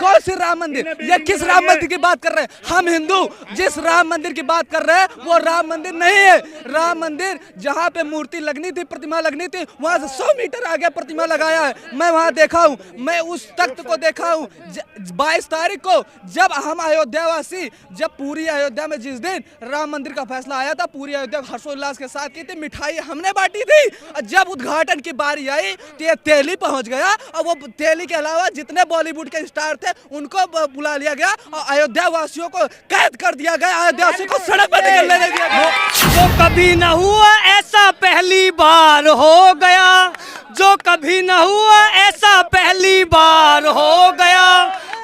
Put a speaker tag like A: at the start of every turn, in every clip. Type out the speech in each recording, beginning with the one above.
A: कौन सी राम मंदिर? ये किस राम मंदिर की बात कर रहे हैं? हम हिंदू जिस राम मंदिर की बात कर रहे हैं वो राम मंदिर नहीं है। राम मंदिर जहाँ पे मूर्ति लगनी थी, प्रतिमा लगनी थी, वहाँ से 100 मीटर आगे प्रतिमा लगाया है। मैं वहाँ देखा हूँ, मैं उस तख्त को देखा हूँ। 22 तारीख को जब हम अयोध्यावासी, जब पूरी अयोध्या में जिस दिन राम मंदिर का फैसला आया था, पूरी अयोध्या हर्षोल्लास के साथ की थी, मिठाई हमने बांटी थी। जब उद्घाटन की बारी आई तो ये तेली पहुंच गया और वो तेली के अलावा जितने बॉलीवुड के स्टार थे उनको बुला लिया गया और अयोध्या वासियों को कैद कर दिया गया, अयोध्या वासियों को सड़क पर निकलने नहीं दिया गया।
B: जो कभी न हुआ ऐसा पहली बार हो गया, जो कभी न हुआ ऐसा पहली बार हो गया,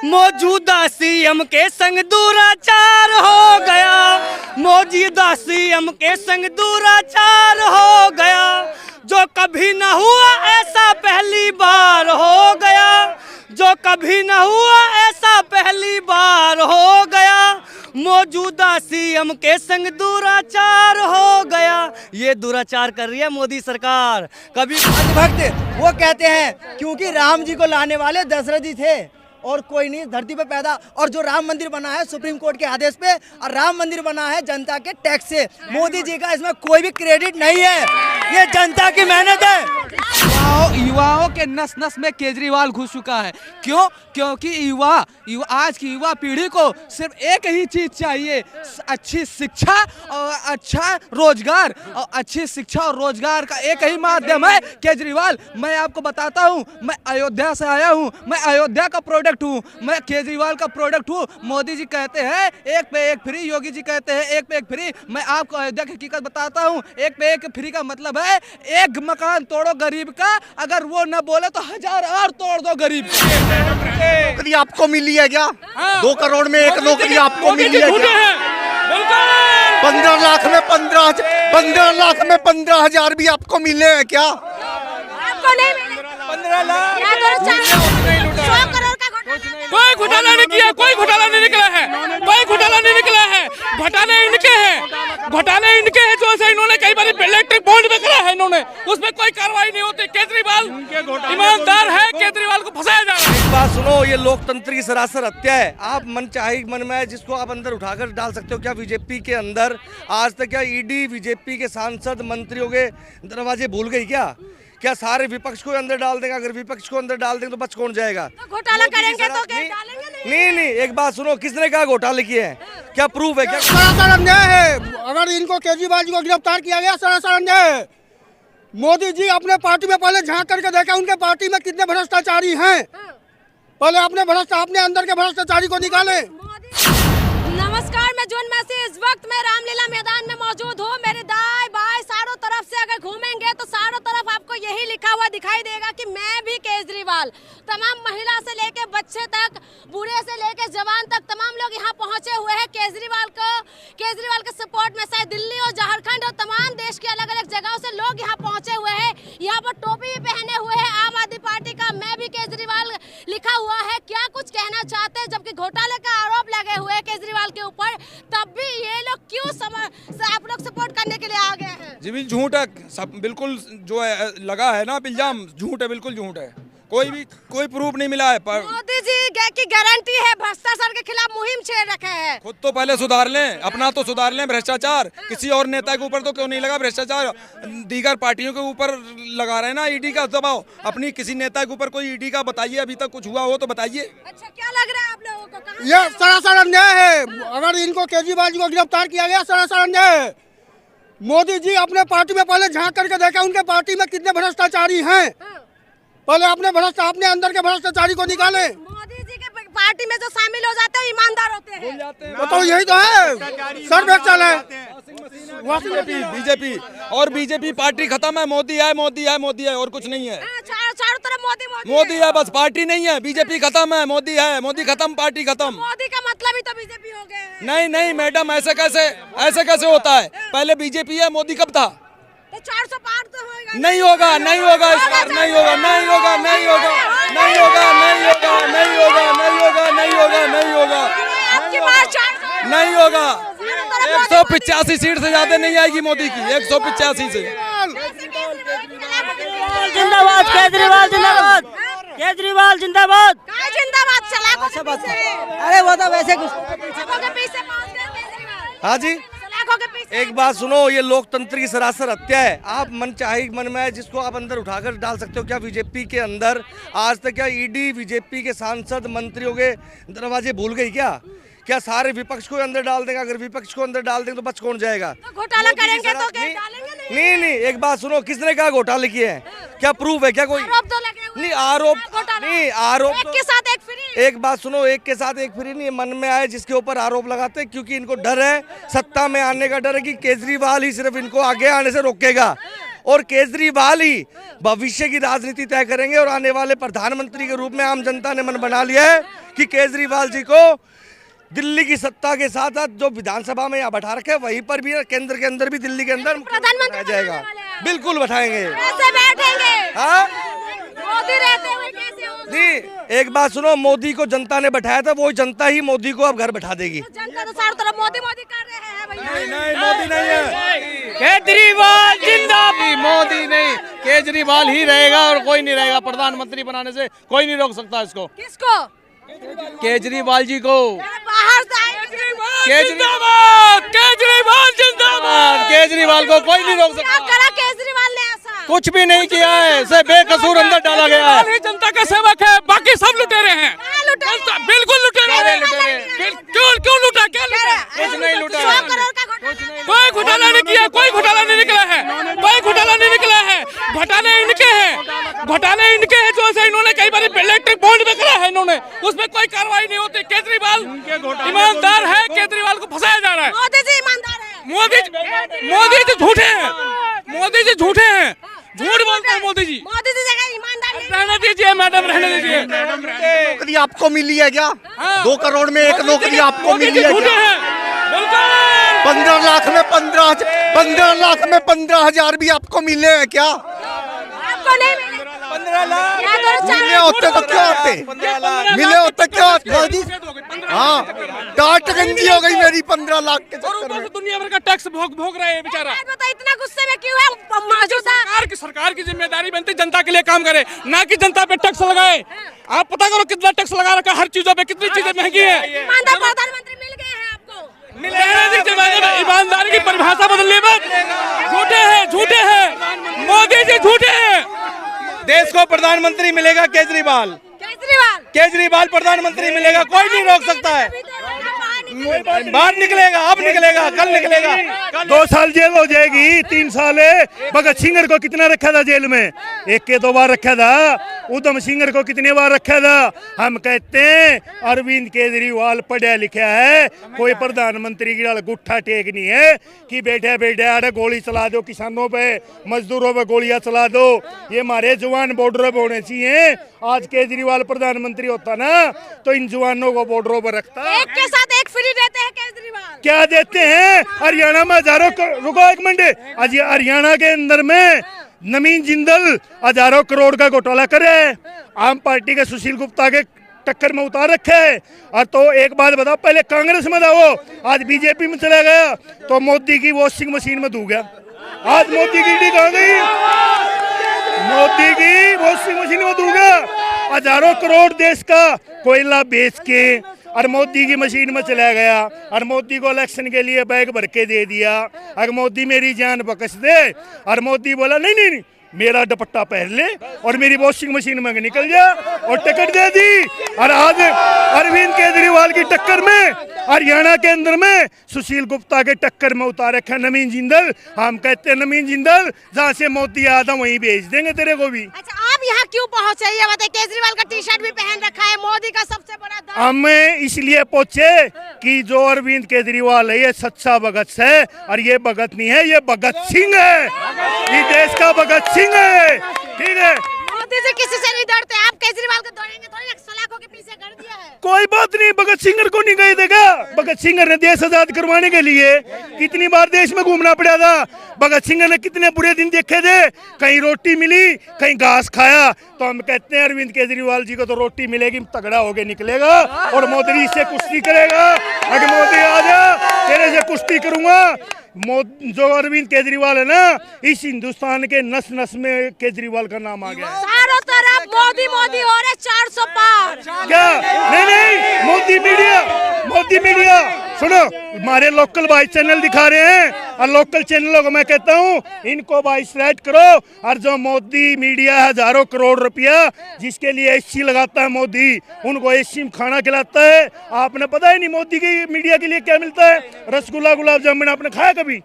B: मौजूदा सीएम के संग दुराचार हो गया, मौजूदा सीएम के संग दुराचार हो गया, जो कभी न हुआ ऐसा पहली बार हो गया, जो कभी न हुआ ऐसा पहली बार हो गया, मौजूदा सीएम के संग दुराचार हो गया। ये दुराचार कर रही है मोदी सरकार। कभी
C: भक्त वो कहते हैं क्योंकि राम जी को लाने वाले दशरथ जी थे और कोई नहीं धरती पे पैदा, और जो राम मंदिर बना है सुप्रीम कोर्ट के आदेश पे, और राम मंदिर बना है जनता के टैक्स से। मोदी जी का इसमें कोई भी क्रेडिट नहीं है, ये जनता की मेहनत है।
A: युवाओं के नस नस में केजरीवाल घुस चुका है। क्यों? क्योंकि आज की युवा पीढ़ी को सिर्फ एक ही चीज चाहिए, अच्छी शिक्षा और अच्छा रोजगार। और अच्छी शिक्षा और रोजगार का एक ही माध्यम है केजरीवाल। मैं आपको बताता हूँ, मैं अयोध्या से आया हूँ, मैं अयोध्या का प्रोडक्ट हूँ, मैं केजरीवाल का प्रोडक्ट हूँ। मोदी जी कहते हैं एक पे एक फ्री, योगी जी कहते हैं एक पे एक फ्री। मैं आपको अयोध्या की हकीकत बताता हूँ, एक पे एक फ्री का मतलब है एक मकान तोड़ो गरीब का, अगर वो न बोले तो 1000 और तोड़ दो गरीब।
D: नौकरी आपको मिली है क्या? 2 करोड़ में एक नौकरी आपको मिली है क्या? 15 लाख में 15,000 भी आपको मिले हैं क्या?
E: आपको नहीं मिले।
D: 15 लाख
F: कोई घोटाला नहीं किया, कोई घोटाला नहीं निकला है, कोई घोटाला नहीं निकला है। घोटाले इनके हैं, घोटाले इनके हैं जो से इन्होंने कई बार इलेक्ट्रिक बोर्ड में करा है इन्होंने, उसमें कोई कार्रवाई नहीं होती। केजरीवाल ईमानदार है, केजरीवाल को फंसाया जा रहा है।
B: एक बात सुनो, ये लोकतंत्र की सरासर हत्या है। आप मन चाहे मन में जिसको आप अंदर उठाकर डाल सकते हो। क्या बीजेपी के अंदर आज तक क्या ईडी बीजेपी के सांसद मंत्रियों के दरवाजे भूल गई क्या सारे विपक्ष को अंदर डाल देगा? अगर विपक्ष को अंदर डाल देंगे तो बच कौन जाएगा?
E: तो घोटाला करेंगे तो क्या डालेंगे?
B: नहीं, एक बात सुनो, किसने कहा घोटाले किए हैं? क्या प्रूफ है? क्या
D: सरासर अन्याय है। अगर इनको केजरीवाल जी को गिरफ्तार किया गया, सरासर अन्याय है। मोदी जी अपने पार्टी में पहले झांक करके देखा उनके पार्टी में कितने भ्रष्टाचारी हैं। पहले अपने अंदर के भ्रष्टाचारी को निकाले।
E: नमस्कार, मैं जून मैसी इस वक्त मैं रामलीला मैदान में मौजूद हूँ। मेरे दाएं बाएं चारों तरफ से अगर घूमेंगे तो चारों तरफ आपको यही लिखा हुआ दिखाई देगा कि मैं भी केजरीवाल। तमाम महिला से लेके बच्चे तक, बूढ़े से लेके जवान तक तमाम लोग यहाँ पहुँचे हुए हैं केजरीवाल के सपोर्ट में। शायद दिल्ली और झारखंड और तमाम देश के अलग अलग जगहों से लोग यहाँ पहुँचे हुए हैं। यहाँ पर टोपी भी पहने हुए हैं आम आदमी पार्टी का मैं भी केजरीवाल लिखा हुआ है। क्या कुछ कहना चाहते हैं? जबकि घोटाले का आरोप लगे हुए हैं केजरीवाल के ऊपर, तब भी ये लोग क्यों आप लोग सपोर्ट करने के लिए आ गए हैं?
F: जी भी झूठ है सब, बिल्कुल जो है लगा है ना इल्जाम, झूठ है, बिल्कुल झूठ है। कोई प्रूफ नहीं मिला है। पर
E: मोदी जी की गारंटी है भ्रष्टाचार के खिलाफ मुहिम छेड़ रखे हैं।
F: खुद तो पहले सुधार लें, अपना तो सुधार लें। भ्रष्टाचार किसी और नेता के ऊपर तो क्यों नहीं लगा? भ्रष्टाचार दीगर पार्टियों के ऊपर लगा रहे हैं ना ईडी का दबाव। अपनी किसी नेता के ऊपर कोई ईडी का बताइए, अभी तक कुछ हुआ हो तो बताइए।
E: अच्छा, क्या लग रहा है आप लोगों को?
D: ये सरासर अन्याय है। अगर इनको केजरीवाल जी को गिरफ्तार किया गया, सरासर अन्याय है। मोदी जी अपने पार्टी में पहले झांक करके देखा उनके पार्टी में कितने भ्रष्टाचारी हैं। पहले अपने अंदर के भ्रष्टाचारी को निकाले।
E: मोदी जी के पार्टी में जो शामिल हो जाते हैं ईमानदार होते हैं।
D: तो यही तो है, सर्वे चल है।
F: बीजेपी और बीजेपी पार्टी खत्म है। मोदी है और कुछ नहीं है।
E: चारों तरफ
F: मोदी है, बस पार्टी नहीं है। बीजेपी खत्म है, मोदी है, मोदी खत्म, पार्टी खत्म।
E: मोदी का मतलब ही तो बीजेपी हो गए।
F: नहीं मैडम, ऐसे कैसे होता है? पहले बीजेपी है, मोदी कब था?
E: तो 400 पार तो होगा।
F: नहीं होगा इस बार, नहीं होगा।
E: आपकी बात 400
F: नहीं होगा। 185 सीट से ज्यादा नहीं आएगी मोदी की, 185 से।
B: जिंदाबाद केजरीवाल, जिंदाबाद केजरीवाल, जिंदाबाद।
E: जिंदाबाद चला सलाखों के पीछे है।
C: अरे वो तो वैसे कुछ
E: सलाखों के पीछे पहुंच गए केजरीवाल।
G: हाँ जी,
E: सलाखों के पीछे।
G: एक बात सुनो, ये लोकतंत्र की सरासर हत्या है। आप मन चाहे मन में जिसको आप अंदर उठाकर डाल सकते हो। क्या बीजेपी के अंदर आज तक क्या ईडी बीजेपी के सांसद मंत्रियों के दरवाजे भूल गई क्या सारे विपक्ष को अंदर डाल देगा? अगर विपक्ष को अंदर डाल देंगे तो बच कौन जाएगा?
E: तो घोटाला करेंगे तो
G: नहीं,
E: डालेंगे नहीं।
G: नहीं, एक बात सुनो, किसने कहा घोटाले किए हैं? क्या प्रूफ है? क्या कोई
E: आरोप तो लगे हुए
G: नहीं?
E: हैं।
G: आरोप
E: घोटाला।
G: नहीं, आरोप
E: एक के साथ एक फ्री।
G: एक बात सुनो, एक के साथ एक फ्री नहीं। मन में आए जिसके ऊपर आरोप लगाते, क्योंकि इनको डर है, सत्ता में आने का डर है कि केजरीवाल ही सिर्फ इनको आगे आने से रोकेगा और केजरीवाल ही भविष्य की राजनीति तय करेंगे। और आने वाले प्रधानमंत्री के रूप में आम जनता ने मन बना लिया है कि केजरीवाल जी को दिल्ली की सत्ता के साथ साथ जो विधानसभा में यहाँ बैठा रखे वहीं पर भी, केंद्र के अंदर भी, दिल्ली के अंदर
E: प्रधानमंत्री
G: बैठाया जाएगा।
E: बनाने वाले हैं।
G: बिल्कुल बैठाएंगे।
E: कैसे बैठेंगे?
G: हाँ
E: मोदी रहते हुए कैसे होगा?
G: नहीं, एक बात सुनो, मोदी को जनता ने बैठाया था, वो जनता ही मोदी को अब घर बैठा देगी।
E: जनता तो चारों तरफ मोदी मोदी कर रहे हैं भैया।
G: नहीं, मोदी नहीं है।
B: केजरीवाल जिंदाबाद।
F: मोदी नहीं, केजरीवाल ही रहेगा और कोई नहीं रहेगा। प्रधानमंत्री बनाने से कोई नहीं रोक सकता इसको,
E: किसको?
F: केजरीवाल जी को।
E: बाहर से आए
F: जिंदाबाद, केजरीवाल जिंदाबाद। केजरीवाल को कोई नहीं रोक
E: क्या
F: सकता।
E: करा केजरीवाल ने ऐसा?
F: कुछ भी नहीं किया है, इसे बेकसूर अंदर डाला गया है।
H: जनता का सेवक है, बाकी सब लुटेरे हैं।
E: कहाँ लुटेरे?
H: जनता बिल्कुल लुटेरे हैं। क्यों लुटा? क्या लुटा?
F: कुछ नहीं लुटा।
E: 100 करोड़ का घोटाला।
H: कोई घोटाला नहीं किया, कोई घोटाला नहीं निकला है, कोई घोटाला नहीं निकला है। घोटाले इनके हैं, घोटाले इनके हैं जो से इन्होंने कई बार इलेक्ट्रिक बोर्ड में करा है इन्होंने, उसमें कोई कार्रवाई नहीं होती। केजरीवाल ईमानदार है, केजरीवाल को फंसाया जा रहा है।
E: मोदी जी ईमानदार है।
H: मोदी जी झूठे हैं, मोदी जी झूठे हैं, झूठ बोलते हैं मोदी जी।
E: मोदी जी जगह ईमानदार नहीं।
H: रहने दीजिए मैडम, रहने दीजिए।
D: नौकरी आपको मिली है क्या? 2 करोड़ में 1 नौकरी आपको
H: मोदी जी
D: मिली है
H: झूठे
D: क्या?
H: हैं, बिल्कुल।
D: 15 लाख में 15,000 भी आपको मिले हैं क्या?
E: आपको नहीं मिले।
G: 15 लाख
E: या तो
D: मिले होते तो क्या होते? मिले होते क्या होते? हाँ, टाट गंजी हो गई मेरी 15 लाख के
H: और
D: चक्कर
H: ऊपर
D: में।
H: से दुनिया भर का टैक्स भोग रहे हैं बेचारा।
E: बात बता, इतना गुस्से में क्यों है? मौजूदा
H: सरकार की जिम्मेदारी बनती जनता के लिए काम करे, ना कि जनता पे टैक्स लगाए। आप पता करो कितना टैक्स लगा रखा है हर चीजों पे, कितनी चीजें महंगी है।
E: ईमानदार प्रधानमंत्री मिल गए हैं आपको।
H: ईमानदारी की परिभाषा बदलने मत। झूठे हैं, झूठे हैं, मोदी जी झूठे हैं।
G: देश को प्रधानमंत्री मिलेगा केजरीवाल, केजरीवाल प्रधानमंत्री मिलेगा, कोई नहीं रोक सकता है। बाहर निकलेगा, अब निकलेगा, कल निकलेगा।
I: 2 साल जेल हो जाएगी, 3 साल है। भगत सिंह को कितना रखा था जेल में? 1 के 2 बार रखा था। उधम सिंह को कितने बार रखा था? हम कहते हैं अरविंद केजरीवाल पढ़ा लिखा है, कोई प्रधानमंत्री की गुट्ठा टेक नहीं है कि बैठे बैठे अरे गोली चला दो किसानों पे, मजदूरों पे गोलियां चला दो। ये हमारे जवान बॉर्डरों पे होने चाहिए। आज केजरीवाल प्रधानमंत्री होता ना तो इन जवानों को बॉर्डरों पर रखता।
E: एक के साथ एक फ्री देते हैं केजरीवाल।
I: क्या देते हैं? हरियाणा में हजारों रुको एक मिनट, आज हरियाणा के अंदर में नवीन जिंदल हजारों करोड़ का घोटाला करे, आम पार्टी के सुशील गुप्ता के टक्कर में उतार रखे है। और तो एक बात बताओ, पहले कांग्रेस में था वो, आज बीजेपी में चला गया तो मोदी की वॉशिंग मशीन में धो गया। आज मोदी की ईडी कहाँ गई? मोदी की वॉशिंग मशीन में धो गया। हजारों करोड़ देश का कोयला बेच के और मोदी की मशीन में चला गया और मोदी को इलेक्शन के लिए बैग भर के दे दिया। अगर मोदी मेरी जान बख्श दे और मोदी बोला नहीं नहीं नहीं मेरा दुपट्टा पहन ले और मेरी वॉशिंग मशीन में निकल जा और टिकट दे दी। और आज अरविंद केजरीवाल की टक्कर में हरियाणा के अंदर में सुशील गुप्ता के टक्कर में उतार रखा नवीन जिंदल। हम कहते हैं नवीन जिंदल जहाँ से मोदी आया था वहीं भेज देंगे तेरे को भी।
E: अच्छा, आप यहाँ क्यों पहुँचे? ये बताइए, केजरीवाल का टी-शर्ट भी पहन रखा है, मोदी का सबसे बड़ा दाम।
I: हम इसलिए पहुंचे कि जो अरविंद केजरीवाल है ये सच्चा भगत है और ये भगत नहीं है, ये भगत सिंह है, ये देश का भगत सिंह है। ठीक है,
E: मोदी से किसी से नहीं डरते, आप केजरीवाल को दौड़ेंगे थोड़ी ना, सलाखों के पीछे कर दिया है।
I: कोई बात नहीं, भगत सिंह को नहीं कह देगा। भगत सिंह ने देश आजाद करवाने के लिए कितनी बार देश में घूमना पड़ा था। भगत सिंह ने कितने बुरे दिन देखे थे, कहीं रोटी मिली कहीं घास खाया। तो हम कहते हैं अरविंद केजरीवाल जी को तो रोटी मिलेगी, तगड़ा होके निकलेगा और मोदी से कुश्ती करेगा। अगर मोदी आ जा तेरे से कुश्ती करूंगा। जो अरविंद केजरीवाल है ना, इस हिंदुस्तान के नस नस में केजरीवाल का नाम आ गया है।
E: चारों तरफ अब मोदी मोदी हो रहे 400 पार।
I: क्या? नहीं, मोदी मीडिया सुनो, हमारे लोकल वाइस चैनल दिखा रहे हैं और लोकल चैनलों को मैं कहता हूँ इनको वाइस राइट करो। और जो मोदी मीडिया हजारों करोड़ रुपया जिसके लिए एसी लगाता है मोदी, उनको एसी में खाना खिलाता है। आपने पता ही नहीं मोदी की मीडिया के लिए क्या मिलता है? रसगुल्ला, गुलाब जामुन आपने खाया कभी?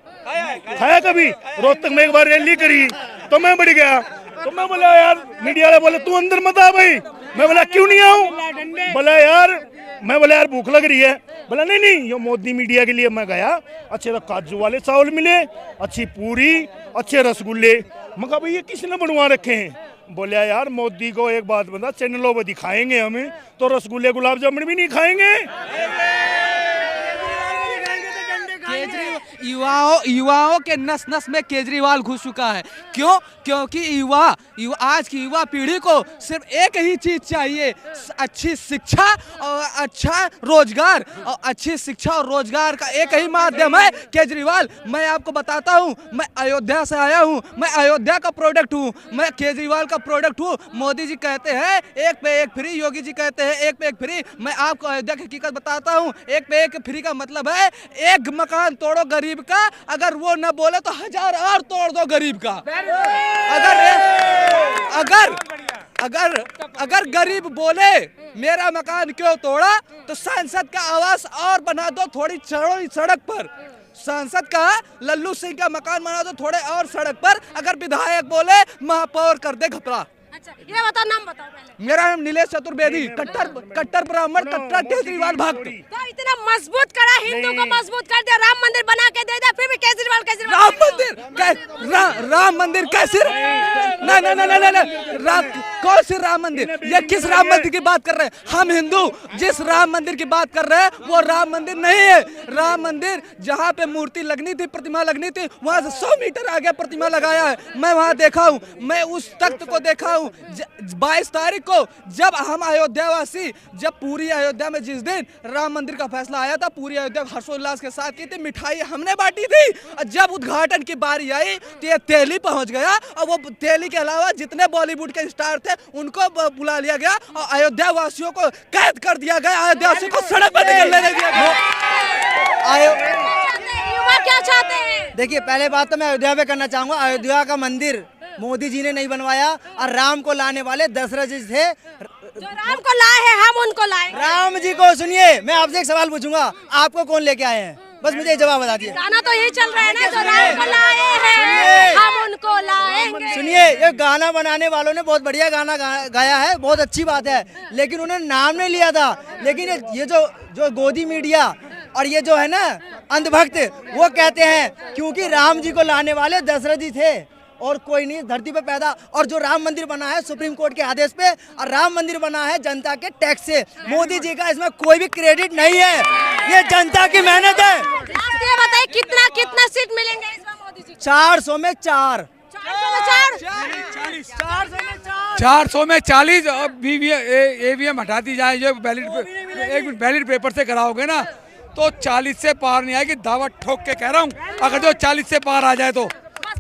I: रोहतक में एक बार रैली करी तो मैं बढ़ गया, तो मैं बोला यार, मीडिया वाले बोले तू अंदर मत आ भाई। मैं बोला क्यों नहीं आऊं? बोला यार भूख लग रही है। बोला नहीं, ये मोदी मीडिया के लिए मैं गया। अच्छे तो काजू वाले चावल मिले, अच्छी पूरी, अच्छे रसगुल्ले। मैं कहा भाई ये किसने बनवा रखे हैं? बोले यार मोदी को एक बात बता, चैनलों पर दिखाएंगे हमें तो रसगुल्ले गुलाब जामुन भी नहीं खाएंगे।
A: युवाओं के नस नस में केजरीवाल घुस चुका है। क्यों? क्योंकि आज की युवा पीढ़ी को सिर्फ एक ही चीज चाहिए, अच्छी शिक्षा और अच्छा रोजगार। और अच्छी शिक्षा और रोजगार का एक ही माध्यम है केजरीवाल। मैं आपको बताता हूँ, मैं अयोध्या से आया हूँ, मैं अयोध्या का प्रोडक्ट हूँ, मैं केजरीवाल का प्रोडक्ट हूँ। मोदी जी कहते हैं एक पे एक फ्री, योगी जी कहते हैं एक पे एक फ्री। मैं आपको अयोध्या की हकीकत बताता हूँ। एक पे एक फ्री का मतलब है एक मकान तोड़ो गरीब का, अगर वो न बोले तो 1000 और तोड़ दो गरीब का। अगर गरीब बोले मेरा मकान क्यों तोड़ा, तो सांसद का आवास और बना दो थोड़ी चौड़ी सड़क पर। सांसद का लल्लू सिंह का मकान बना दो थोड़े और सड़क पर। अगर विधायक बोले महापौर कर दे घपला।
E: अच्छा, ये बताओ, नाम बताओ पहले।
A: मेरा नाम नीलेश चतुर्वेदी, कट्टर ब्राह्मण, कट्टर केजरीवाल भक्त।
E: तो इतना मजबूत करा, हिंदू को मजबूत कर दिया, राम मंदिर बना के दे दिया, फिर भी केजरीवाल
A: राम मंदिर कैसे? ना कौन सी राम मंदिर? ये किस राम मंदिर की बात कर रहे हैं? हम हिंदू जिस राम मंदिर की बात कर रहे हैं वो राम मंदिर नहीं है। राम मंदिर जहाँ पे मूर्ति लगनी थी, प्रतिमा लगनी थी, वहाँ से 100 मीटर आगे प्रतिमा लगाया है। मैं वहाँ देखा हूँ, मैं उस तख्त को देखा हूँ। 22 तारीख को जब हम अयोध्यावासी, जब पूरी अयोध्या में जिस दिन राम मंदिर का फैसला आया था, पूरी अयोध्या हर्षोल्लास के साथ की थी, मिठाई हमने बांटी थी। और जब उद्घाटन की बारी आई तो ये तेली पहुंच गया, और वो तेली के अलावा जितने बॉलीवुड के स्टार थे उनको बुला लिया गया और अयोध्या वासियों को कैद कर दिया गया। अयोध्या वासियों को सड़क पर निकलने नहीं दिया गया।
E: युवा क्या चाहते हैं?
C: देखिए, पहले बात तो मैं अयोध्या पे करना चाहूंगा। अयोध्या का मंदिर मोदी जी ने नहीं बनवाया, और राम को लाने वाले दशरथ जी थे।
E: जो राम को लाए हैं हम उनको लाए।
C: राम जी को सुनिए, मैं आपसे एक सवाल पूछूंगा, आपको कौन लेके आए हैं? बस मुझे जवाब बता दिए।
E: गाना तो यही चल रहा है ना, जो राम को लाए हैं हम उनको लाएंगे।
C: सुनिए, ये गाना बनाने वालों ने बहुत बढ़िया गाना गाया है, बहुत अच्छी बात है, लेकिन उन्होंने नाम नहीं लिया था। लेकिन ये जो गोदी मीडिया और ये जो है ना अंधभक्त, वो कहते हैं क्योंकि राम जी को लाने वाले दशरथ जी थे और कोई नहीं धरती पे पैदा। और जो राम मंदिर बना है सुप्रीम कोर्ट के आदेश पे, और राम मंदिर बना है जनता के टैक्स से। मोदी जी का इसमें कोई भी क्रेडिट नहीं है, ये जनता की मेहनत है।
E: ये बताइए कितना सीट मिलेंगे इस बार मोदी जी?
C: 400 में 4।
H: 400 में 40। अब EVM हटा दी जाए, जो बैलेट पेपर से कराओगे ना तो 40 से पार नहीं आएगी। दावा ठोक के कह रहा हूँ, अगर जो 40 से पार आ जाए तो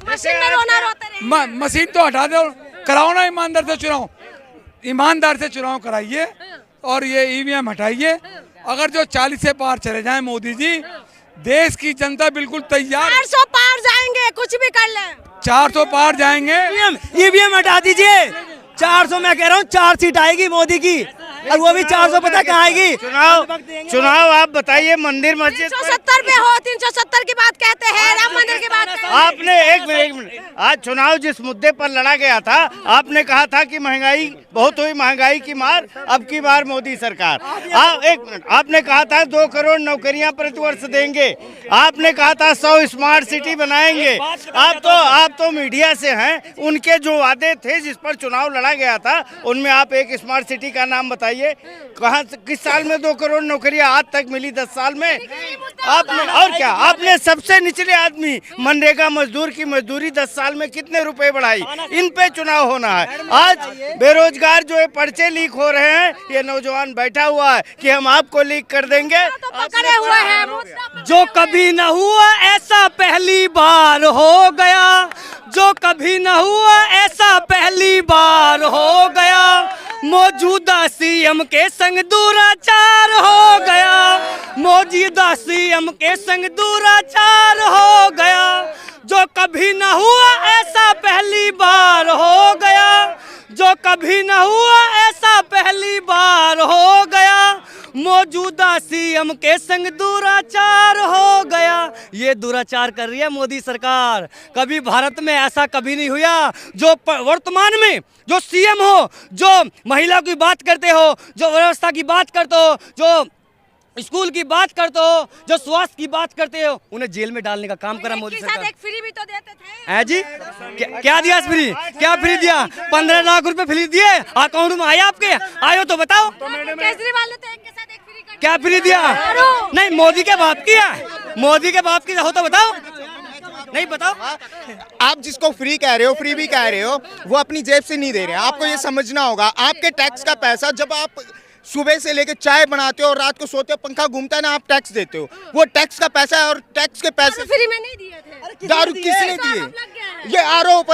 E: मशीन में रोना रोते रहे।
H: मशीन तो हटा दो, कराओ ना ईमानदार से चुनाव, ईमानदार से चुनाव कराइए और ये EVM हटाइए। अगर जो 40 से पार चले जाएं मोदी जी, देश की जनता बिल्कुल तैयार।
E: 400 पार जाएंगे, कुछ भी कर लें।
H: 400 पार जाएंगे।
C: EVM हटा दीजिए। 400 मैं कह रहा हूँ 4 सीट आएगी मोदी की, और वो भी 400 पता कहाँ आएगी?
J: चुनाव आप बताइए, मंदिर मस्जिद
E: 370 पे हो, 370 की बात कहते हैं, राम मंदिर की बात कहते हैं।
J: आपने एक मिनट, आज चुनाव जिस मुद्दे पर लड़ा गया था, आपने कहा था कि महंगाई बहुत हुई, महंगाई की मार अब की बार मोदी सरकार। एक मिनट, आपने कहा था 2 करोड़ नौकरियां प्रतिवर्ष देंगे, आपने कहा था 100 स्मार्ट सिटी बनाएंगे। आप तो मीडिया से हैं, उनके जो वादे थे जिस पर चुनाव लड़ा गया था, उनमें आप एक स्मार्ट सिटी का नाम बताइए। कहाँ किस साल में 2 करोड़ नौकरियां आज तक मिली? 10 साल में। आपने और क्या, आपने सबसे निचले आदमी मनरेगा मजदूर की मजदूरी 10 साल में कितने रुपए बढ़ाई, इन पे चुनाव होना है। आज बेरोजगार जो है पर्चे लीक हो रहे हैं, ये नौजवान बैठा हुआ है कि हम आपको लीक कर देंगे।
E: तो पकड़े हुए हैं।
B: जो कभी न हुआ ऐसा पहली बार हो गया, जो कभी न हुआ ऐसा पहली बार हो गया, मौजूदा सीएम के संग दुराचार हो गया, मौजूदा सीएम के संग दुराचार हो गया, जो कभी न हुआ ऐसा पहली बार हो गया, जो कभी न हुआ ऐसा पहली बार हो गया, मौजूदा सीएम के संग दुराचार हो गया। ये दुराचार कर रही है मोदी सरकार। कभी भारत में ऐसा कभी नहीं हुआ। जो वर्तमान में जो सीएम हो, जो महिला की बात करते हो, जो व्यवस्था की बात करते हो, जो स्कूल की बात करते हो, जो स्वास्थ्य की बात करते हो, उन्हें जेल में डालने का काम करा मोदी सरकार।
E: एक फ्री भी तो देते थे।
B: है जी, क्या दिया फ्री? क्या फ्री दिया? 15 लाख रुपए फ्री दिए अकाउंट में आया आपके? आयो तो बताओ।
E: केजरीवाल ने तो एक के साथ एक फ्री कर
B: क्या फ्री दिया? नहीं, मोदी के बाप की है, मोदी के बाप की हो तो बताओ। नहीं बताओ।
K: आप जिसको फ्री कह रहे हो, फ्री भी कह रहे हो, वो अपनी जेब से नहीं दे रहे हैं। आपको ये समझना होगा, आपके टैक्स का पैसा जब आप सुबह से लेके चाय बनाते हो और रात को सोते हो, पंखा घूमता है ना, आप टैक्स देते हो, वो टैक्स का पैसा है। और टैक्स के पैसे
E: फ्री में नहीं दिए थे।
K: दारू किसने दिए? ये आरोप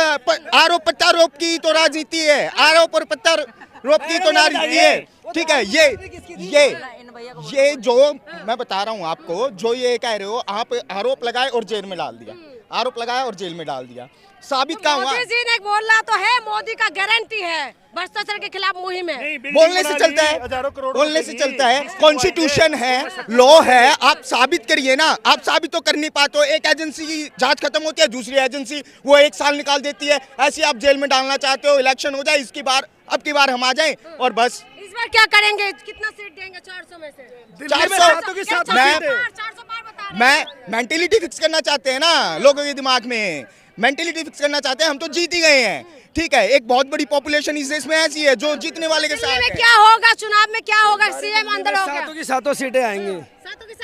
K: प्रत्यारोप की तो राजनीति है, आरोप और प्रत्यारोप की तो राजनीति है। ठीक है, ये जो मैं बता रहा हूँ आपको, जो ये कह रहे हो आप, आरोप लगाए और जेल में डाल दिया, आरोप लगाया और जेल में डाल दिया, साबित क्या हुआ?
E: मोदी जी ने बोला तो है, मोदी का गारंटी है भ्रष्टाचार के खिलाफ मुहिम है।
K: बोलने से चलता है, बोलने से चलता है, कॉन्स्टिट्यूशन है, लॉ है, आप साबित करिए ना। आप साबित तो कर नहीं पाते हो। एक एजेंसी की जांच खत्म होती है, दूसरी एजेंसी वो 1 साल निकाल देती है। ऐसे आप जेल में डालना चाहते हो, इलेक्शन हो जाए, अब की बार हम आ जाएं और बस।
E: इस बार क्या करेंगे? कितना सीट देंगे 400 में से?
K: 400 मैं मेंटेलिटी फिक्स करना चाहते हैं ना लोगों के दिमाग में, मेंटेलिटी फिक्स करना चाहते हैं। हम तो जीत ही गए हैं, ठीक है। एक बहुत बड़ी पॉपुलेशन इस देश में ऐसी है जो जीतने वाले के साथ है।
E: क्या होगा चुनाव में? क्या होगा? सीएम अंदर होगा।
A: सातों की सातों सीटें आएंगी,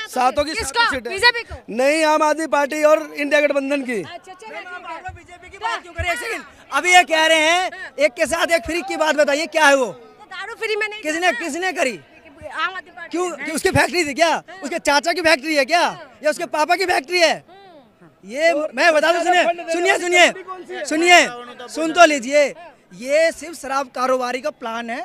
A: सातों की सीटें।
E: बीजेपी को
A: नहीं, आम आदमी पार्टी और इंडिया गठबंधन की।
C: बीजेपी की बात क्यों करें? एक सेकंड, अभी ये कह रहे हैं एक के साथ एक फ्री की बात बताइए, क्या है वो?
E: दारू फ्री में नहीं।
C: किसने करी?
E: आम आदमी पार्टी।
C: क्यों? उसकी फैक्ट्री थी क्या? उसके चाचा की फैक्ट्री है क्या, या उसके पापा की फैक्ट्री है? ये मैं बता दूं, सुनिए, सुन तो लीजिए। ये सिर्फ शराब कारोबारी का प्लान है,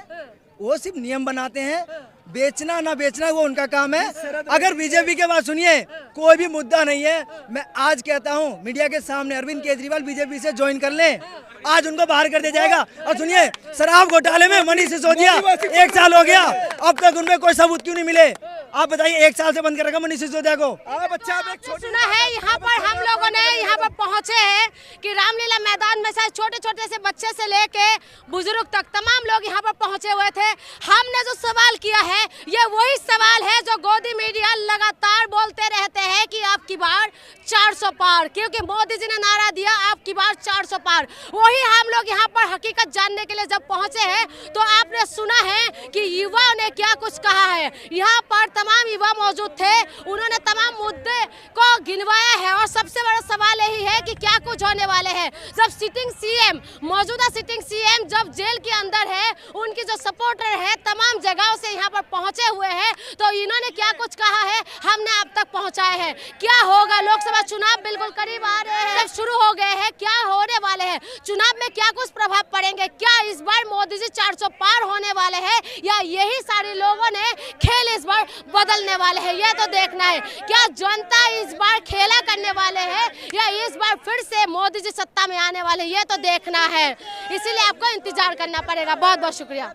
C: वो सिर्फ नियम बनाते हैं, बेचना ना बेचना वो उनका काम है। अगर बीजेपी के बात सुनिए, कोई भी मुद्दा नहीं है। मैं आज कहता हूँ मीडिया के सामने, अरविंद केजरीवाल बीजेपी से ज्वाइन कर लें, आज उनको बाहर कर दिया जाएगा। और सुनिए, शराब घोटाले में मनीष सिसोदिया 1 साल हो गया, अब तक उनमें कोई सबूत क्यों नहीं मिले? आप बताइए, 1 साल से बंद कर रखा मनीष सिसोदिया को।
E: सुना है यहाँ पर हम लोगों ने यहाँ पर पहुँचे हैं कि रामलीला मैदान में शायद छोटे छोटे से बच्चे से लेके बुजुर्ग तक तमाम लोग यहाँ पर पहुँचे हुए थे। हमने जो सवाल किया है, ये वही सवाल है जो गोदी मीडिया लगातार बोलते रहते हैं कि आपकी बार 400 पार, क्योंकि मोदी जी ने नारा दिया आपकी बार 400 पार। वही हम लोग यहाँ पर हकीकत जानने के लिए जब पहुँचे हैं, तो आपने सुना है कि युवाओं ने क्या कुछ कहा है। यहाँ पर तमाम युवा मौजूद थे, उन्होंने तमाम मुद्दे को गिनवाया है। और सबसे बड़ा सवाल यही है कि क्या कुछ होने वाले हैं जब सिटिंग सीएम, मौजूदा सिटिंग सीएम जब जेल के अंदर है, उनकी जो सपोर्टर है तमाम जगहों से यहाँ पर पहुँचे हुए हैं, तो इन्होंने क्या कुछ कहा है हमने आप तक पहुँचाया है। क्या होगा? लोकसभा चुनाव बिल्कुल करीब आ रहे हैं, जब शुरू हो गए हैं, क्या होने वाले हैं? चुनाव में क्या कुछ प्रभाव पड़ेंगे? क्या इस बार मोदी जी 400 पार होने वाले हैं, या यही सारे लोगों ने खेल इस बार बदलने वाले हैं? यह तो देखना है। क्या जनता इस बार खेला करने वाले हैं, या इस बार फिर से मोदी जी सत्ता में आने वाले? ये तो देखना है, इसीलिए आपको इंतजार करना पड़ेगा। बहुत बहुत शुक्रिया।